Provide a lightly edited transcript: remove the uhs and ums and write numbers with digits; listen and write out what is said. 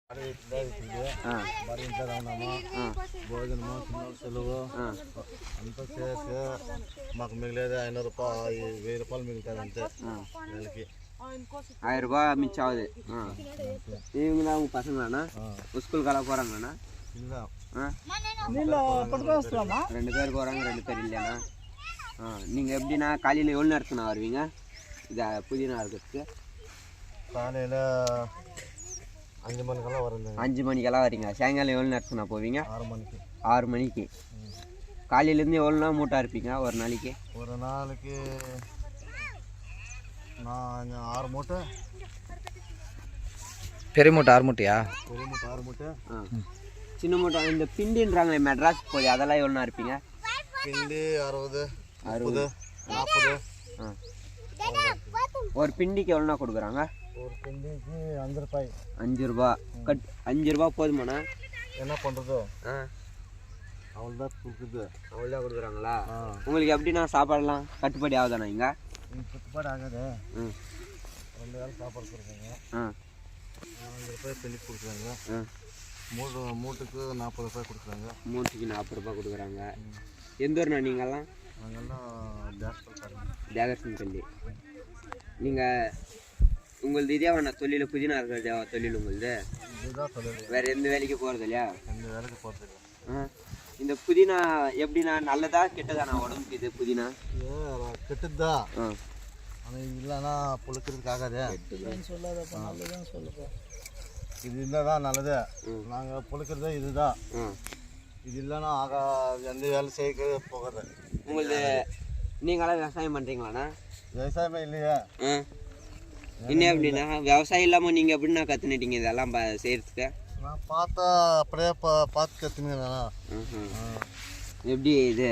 మరి ఇంట్లో రావడము భోజనము చిన్న సెలవు అంతా చేసి మాకు మిగిలేదు 500 రూపాయలు 1000 రూపాయలు మిగులుతుంది అంతే నెలకి 1000 ரூபாய் மிச்சம் ஆகுது. இவங்க தான் உங்க பசங்களாண்ணா ஸ்கூல் கலா போகிறாங்கண்ணா? இல்லை 2 பேர் போகிறாங்க 2 பேர் இல்லைண்ணா. நீங்கள் எப்படின்னா காலையில் எவ்வளோ நேரத்துண்ணா வருவீங்க இதை புதினா இருக்கிறதுக்கு? காலையில் 5 மணிக்கெல்லாம் வருங்க. 5 மணிக்கெல்லாம் வரீங்க. சாயங்காலம் எவ்வளோ நேரத்துண்ணா போவீங்க? 6 மணிக்கு. 6 மணிக்கு. காலையிலேருந்து எவ்வளோனா மூட்டை இருப்பீங்க ஒரு நாளைக்கு? ஒரு நாளைக்கு நான் 6 மூட்டை. பெரிய மூட்டை 6 மூட்டையா? பெரிய மூட்டை 6 மூட்டை. சின்ன மூட்டை இந்த பிண்டின்றாங்களே மெட்ராஸ் போய் அதெல்லாம் எவ்வளோனா இருப்பீங்க? பிண்டி 60 60 40. ஒரு பிண்டிக்கு எவ்வளோனா கொடுக்குறாங்க? ஒரு பிண்டிக்கு 5 ரூபாய். 5 ரூபா. 5 ரூபா போதுமாண்ணா? என்ன பண்ணுறது? அவ்வளோதான் கொடுக்குது. அவ்வளோதான் கொடுக்குறாங்களா? உங்களுக்கு எப்படின்னா சாப்பாடுலாம் கட்டுப்படி ஆகுதாண்ணா இங்கே? கட்டுப்பாடு ஆகாது. 2 வேளை சாப்பாடு கொடுக்குறாங்க. 5 ரூபாய் பிண்டிக்கு கொடுக்குறாங்க. மூட்டுக்கு 40 ரூபாய் கொடுக்குறாங்க. மூட்டுக்கு 40 ரூபாய் கொடுக்குறாங்க. எந்த ஊர்ண்ணா நீங்கள்லாம்? நாங்கள்லாம் தேகர்சன் பள்ளி. நீங்கள் உங்களது இதே வேணா தொழில் புதினா இருக்கிற தொழில் உங்களுது? இதுதான் தொழில். வேறு எந்த வேலைக்கு போகிறது இல்லையா? எந்த வேலைக்கு போகிறது இல்லை. இந்த புதினா எப்படின்னா நல்லதா கெட்டதாண்ணா உடம்புக்கு? இது புதினா கெட்டுதா? ஆனால் இது இல்லைன்னா புழுக்கிறதுக்கு ஆகாது. இது இல்லைதான் நல்லது. நாங்கள் புழுக்கிறது இதுதான். இது இல்லைன்னா எந்த வேலை செய்ய போகிறது. உங்களது நீங்களாம் விவசாயம் பண்ணுறீங்களாண்ணா? விவசாயமே இல்லையா? இன்னும் எப்படின்னா விவசாயம் இல்லாமல் நீங்கள் எப்படின்னா கற்றுனிட்டீங்க இதெல்லாம் செய்கிறதுக்கு? நான் பார்த்தா அப்படியே பார்த்து கற்றுனுங்கண்ணா. எப்படி இது